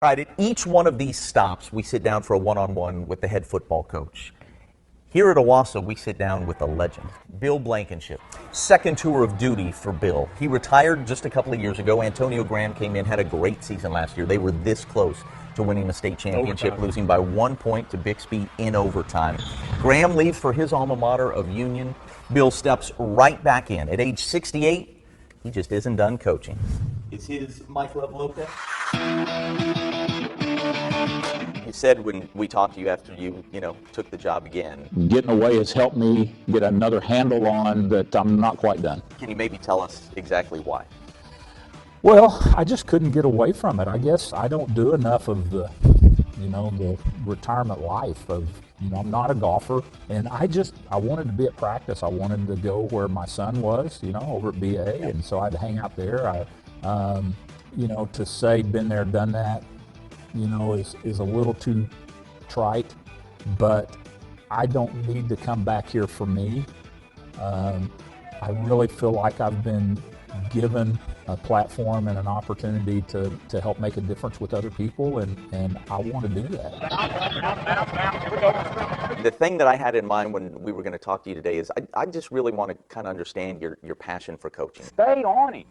All right, at each one of these stops, we sit down for a one-on-one with the head football coach. Here at Owasso, we sit down with a legend, Bill Blankenship. Second tour of duty for Bill. He retired just a couple of years ago. Antonio Graham came in, had a great season last year. They were this close to winning the state championship, losing by 1 point to Bixby in overtime. Graham leaves for his alma mater of Union. Bill steps right back in. At age 68, he just isn't done coaching. Is his Mike Love Lopez? You said when we talked to you after you took the job again. Getting away has helped me get another handle on that I'm not quite done. Can you maybe tell us exactly why? Well, I just couldn't get away from it. I guess I don't do enough of the retirement life of, I'm not a golfer, and I wanted to be at practice. I wanted to go where my son was, over at BA, and so I'd hang out there. To say been there, done that, is a little too trite, but I don't need to come back here for me. I really feel like I've been given a platform and an opportunity to help make a difference with other people, and I want to do that. The thing that I had in mind when we were going to talk to you today is I just really want to kind of understand your passion for coaching. Stay on him.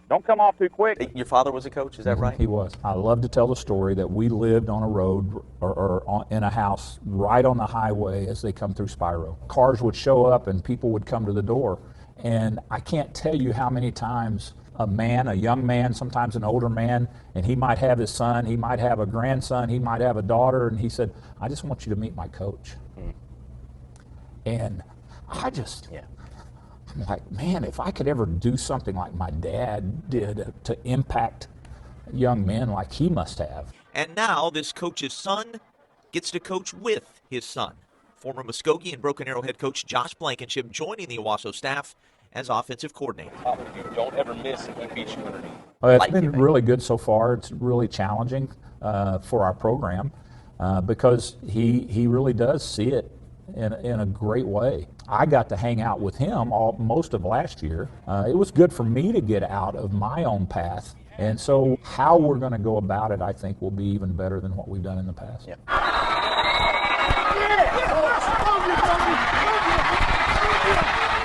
Don't come off too quick. Your father was a coach, is that right? He was. I love to tell the story that we lived on a road or in a house right on the highway as they come through Spiro. Cars would show up and people would come to the door. And I can't tell you how many times a young man, sometimes an older man, and he might have his son, he might have a grandson, he might have a daughter, and he said, I just want you to meet my coach. And I'm like, man, if I could ever do something like my dad did to impact young men like he must have. And now this coach's son gets to coach with his son. Former Muskogee and Broken Arrow head coach Josh Blankenship joining the Owasso staff as offensive coordinator. Don't ever miss if he beats you underneath. It's been really good so far. It's really challenging for our program because he really does see it in a great way. I got to hang out with him most of last year. It was good for me to get out of my own path. And so how we're going to go about it, I think, will be even better than what we've done in the past. Yeah.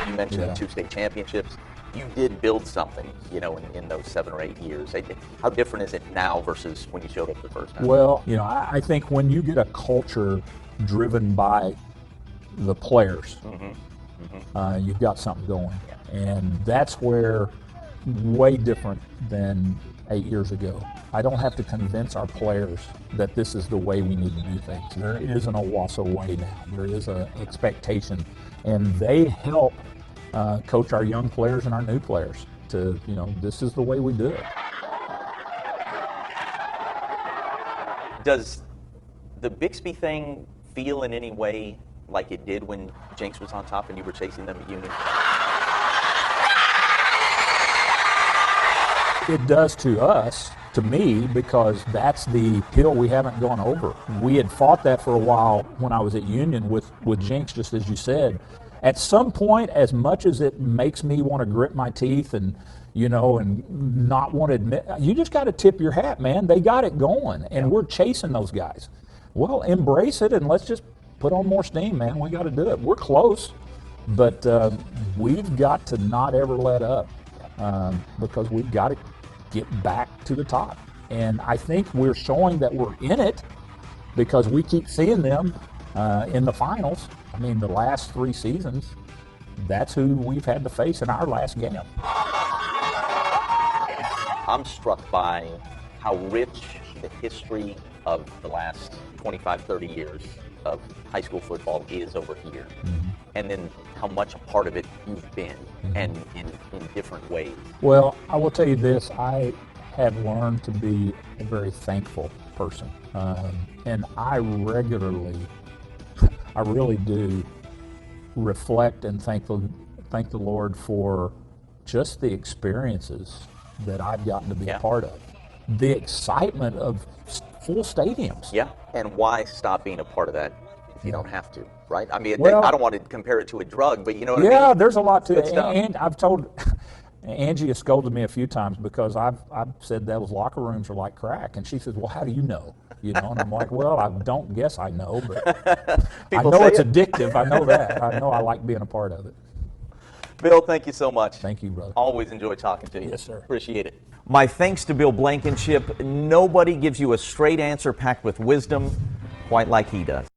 You mentioned 2 state championships. You did build something, in those 7 or 8 years. How different is it now versus when you showed up the first time? Well, I think when you get a culture driven by the players, you've got something going. Yeah. And that's where way different than 8 years ago. I don't have to convince our players that this is the way we need to do things. There is an Owasso way now. There is an expectation, and they help coach our young players and our new players to, this is the way we do it. Does the Bixby thing feel in any way like it did when Jenks was on top and you were chasing them at Union? It does to us, to me, because that's the hill we haven't gone over. We had fought that for a while when I was at Union with Jenks, just as you said. At some point, as much as it makes me want to grit my teeth and not want to admit, you just got to tip your hat, man. They got it going, and we're chasing those guys. Well, embrace it, and let's just put on more steam, man. We got to do it. We're close, but we've got to not ever let up because we've got to get back to the top. And I think we're showing that we're in it because we keep seeing them in the finals. I mean, the last 3 seasons, that's who we've had to face in our last game. I'm struck by how rich the history of the last 25, 30 years of high school football is over here. And then how much a part of it you've been, and in different ways. Well, I will tell you this, I have learned to be a very thankful person. And I really do reflect and thank the Lord for just the experiences that I've gotten to be a part of. The excitement of full stadiums. Yeah, and why stop being a part of that if you don't have to, right? I mean, Well, I don't want to compare it to a drug, but you know what I mean? Yeah, there's a lot to Good it. stuff. And I've told, Angie has scolded me a few times because I've said those locker rooms are like crack, and she says, "Well, how do you know?" You know, and I'm like, "Well, I don't guess I know, but I People know say it's it. addictive. I know that. I know I like being a part of it." Bill, thank you so much. Thank you, brother. Always enjoy talking to you. Yes, sir. Appreciate it. My thanks to Bill Blankenship. Nobody gives you a straight answer packed with wisdom quite like he does.